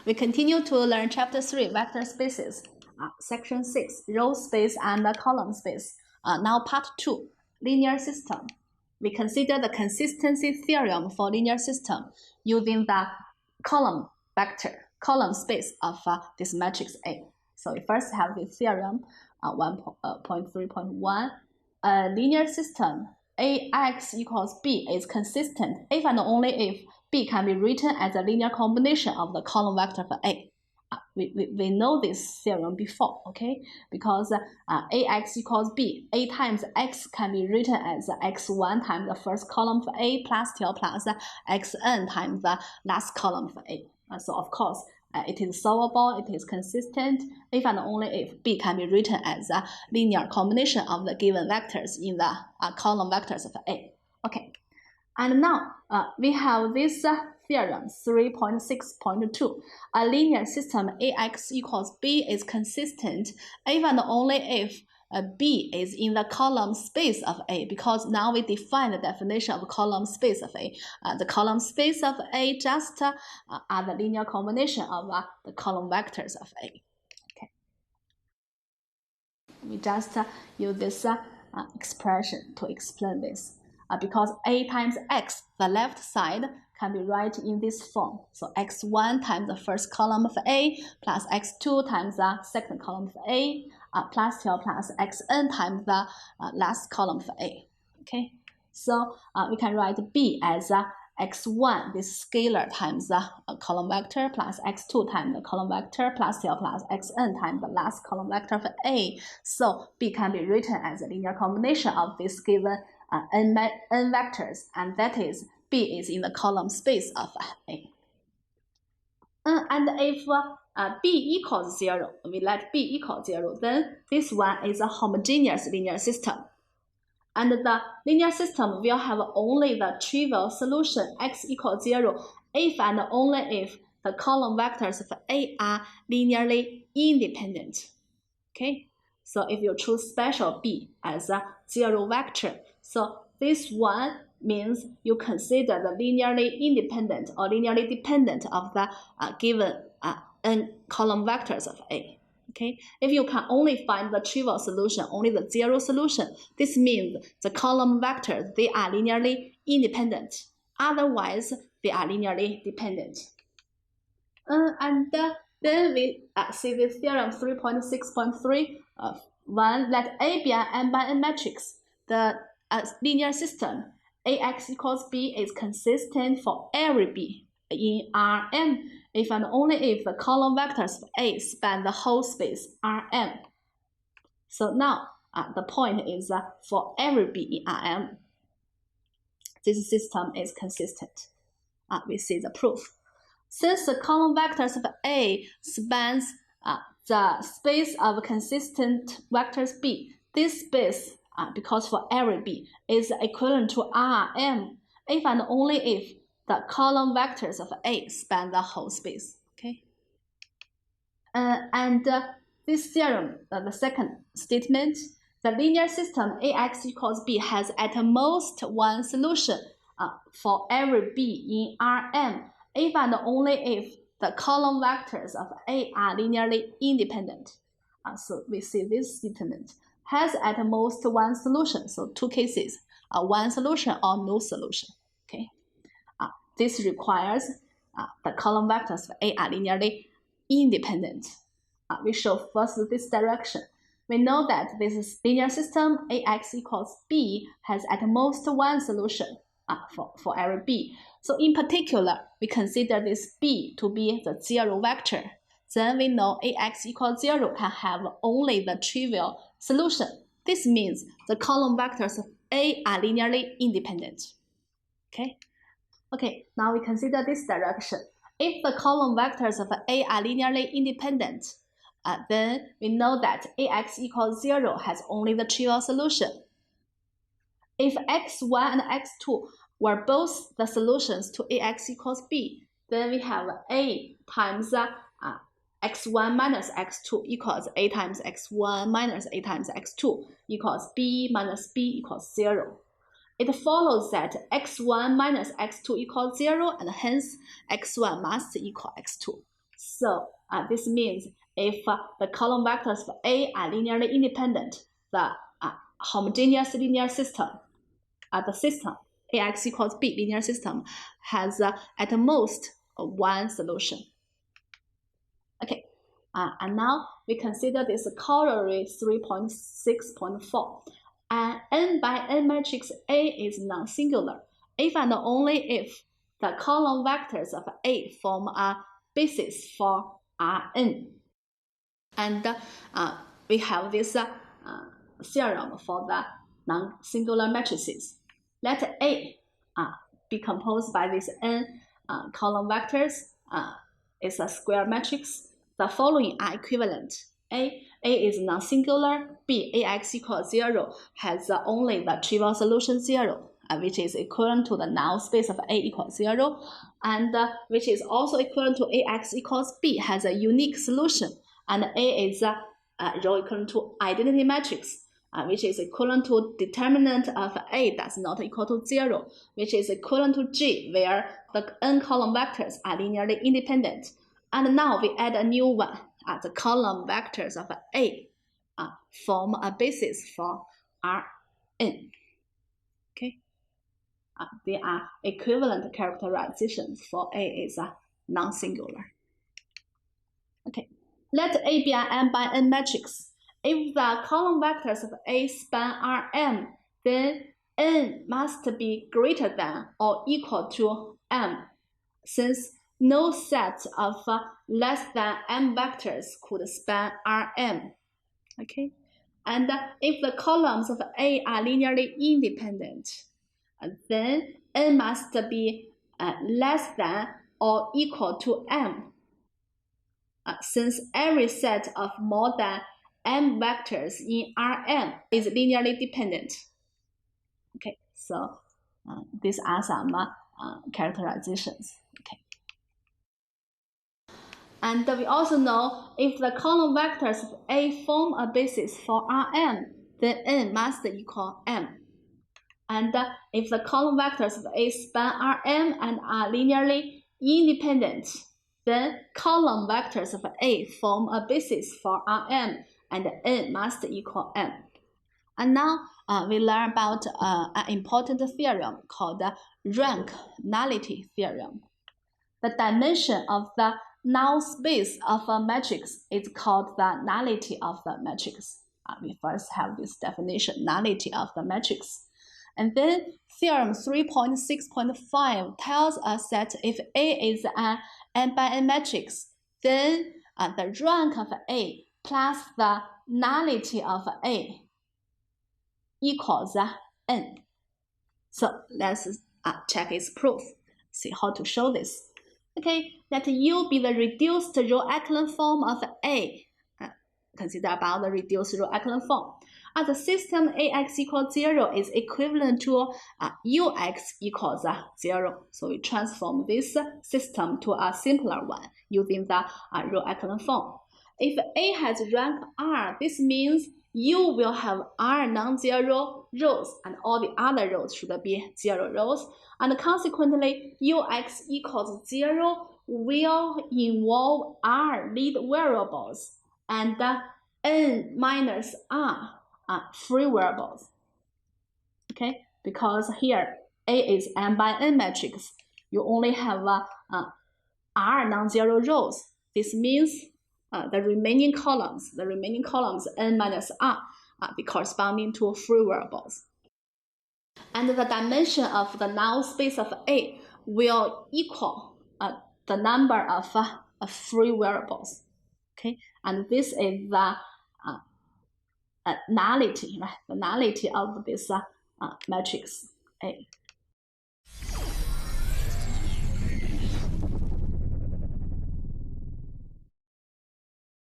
We continue to learn Chapter 3, Vector Spaces, Section 6, Row Space and Column Space. Now Part 2, Linear System. We consider the consistency theorem for linear system using the column space of this matrix A. So we first have the theorem 1.3.1. A linear system AX equals B is consistent if and only if B can be written as a linear combination of the column vector for A. We know this theorem before, okay? Because AX equals B, A times X can be written as X1 times the first column for A plus T plus Xn times the last column for A. So of course, it is solvable, it is consistent if and only if B can be written as a linear combination of the given vectors in the column vectors of A. Okay, and now we have this theorem 3.6.2. A linear system AX equals B is consistent if and only if B is in the column space of A, because now we define the definition of column space of A. The column space of A just are the linear combination of the column vectors of A. Okay. We just use this expression to explain this. Because A times X, the left side, can be written in this form. So X1 times the first column of A plus X2 times the second column of A plus T plus Xn times the last column of A. Okay, so we can write B as X1, this scalar, times the column vector plus X2 times the column vector plus T plus Xn times the last column vector for A. So B can be written as a linear combination of this given n vectors, and that is B is in the column space of A. And if B equals 0, we let B equal 0, then this one is a homogeneous linear system. And the linear system will have only the trivial solution x equals 0 if and only if the column vectors of A are linearly independent. Okay, so if you choose special B as a 0 vector, so this one means you consider the linearly independent or linearly dependent of the given n column vectors of A. Okay, if you can only find the trivial solution, only the 0 solution, this means the column vectors, they are linearly independent. Otherwise, they are linearly dependent. Then we see this theorem 3.6.3. Let A be an n by n matrix. The linear system AX equals B is consistent for every B in Rn if and only if the column vectors of A span the whole space Rn. So now the point is for every B in Rn, this system is consistent. We see the proof. Since the column vectors of A spans the space of consistent vectors B, this space, because for every B, is equivalent to Rm if and only if the column vectors of A span the whole space. Okay. This theorem, the second statement, the linear system AX equals B has at most one solution for every B in Rm if and only if the column vectors of A are linearly independent. So we see this statement has at most one solution. So two cases, one solution or no solution. Okay. This requires the column vectors of A are linearly independent. We show first this direction. We know that this linear system AX equals B has at most one solution for every B. So in particular, we consider this B to be the 0 vector. Then we know AX equals 0 can have only the trivial solution. This means the column vectors of A are linearly independent. Okay. Okay, now we consider this direction. If the column vectors of A are linearly independent, then we know that AX equals 0 has only the trivial solution. If X1 and X2 were both the solutions to AX equals B, then we have A times X1 minus X2 equals A times X1 minus A times X2 equals B minus B equals 0. it follows that x1 minus x2 equals 0, and hence x1 must equal x2. So this means if the column vectors for A are linearly independent, the homogeneous linear system, the system AX equals B linear system has at most one solution. Okay, and now we consider this corollary 3.6.4. An n by n matrix A is non-singular if and only if the column vectors of A form a basis for Rn. And we have this theorem for the non-singular matrices. Let A be composed by these n column vectors. It's a square matrix. The following are equivalent. A is non-singular. B, Ax equals 0 has only the trivial solution 0, which is equivalent to the null space of A equals 0, and which is also equivalent to Ax equals B has a unique solution, and A is a row equivalent to identity matrix, which is equivalent to determinant of A does not equal to 0, which is equivalent to G, where the n column vectors are linearly independent. And now we add a new one. The column vectors of A form a basis for Rn. Okay, they are equivalent characterizations for A is a non-singular. Okay, let A be an n by n matrix. If the column vectors of A span Rm, then n must be greater than or equal to m, since no set of less than m vectors could span Rm. Okay, and if the columns of A are linearly independent, then n must be less than or equal to m, since every set of more than m vectors in Rm is linearly dependent. Okay, so these are some characterizations. Okay. And we also know if the column vectors of A form a basis for Rm, then n must equal m. And if the column vectors of A span Rm and are linearly independent, then column vectors of A form a basis for Rm, and n must equal m. And now we learn about an important theorem called the rank nullity theorem. The dimension of the null space of a matrix is called the nullity of the matrix. We first have this definition, nullity of the matrix. And then theorem 3.6.5 tells us that if A is an n by n matrix, then the rank of A plus the nullity of A equals n. So let's check its proof, see how to show this. Okay, let U be the reduced row echelon form of A. Consider about the reduced row echelon form. The system Ax equals 0 is equivalent to Ux equals 0. So we transform this system to a simpler one using the row echelon form. If A has rank R, this means U will have R non-zero rows, and all the other rows should be 0 rows. And consequently, Ux equals 0 will involve R lead variables, and n minus R are free variables. Okay, because here A is n by n matrix, you only have R non-zero rows. This means the remaining columns n minus R be corresponding to free variables. And the dimension of the null space of A will equal the number of free variables. Okay, and this is the nullity, right? The nullity of this matrix A.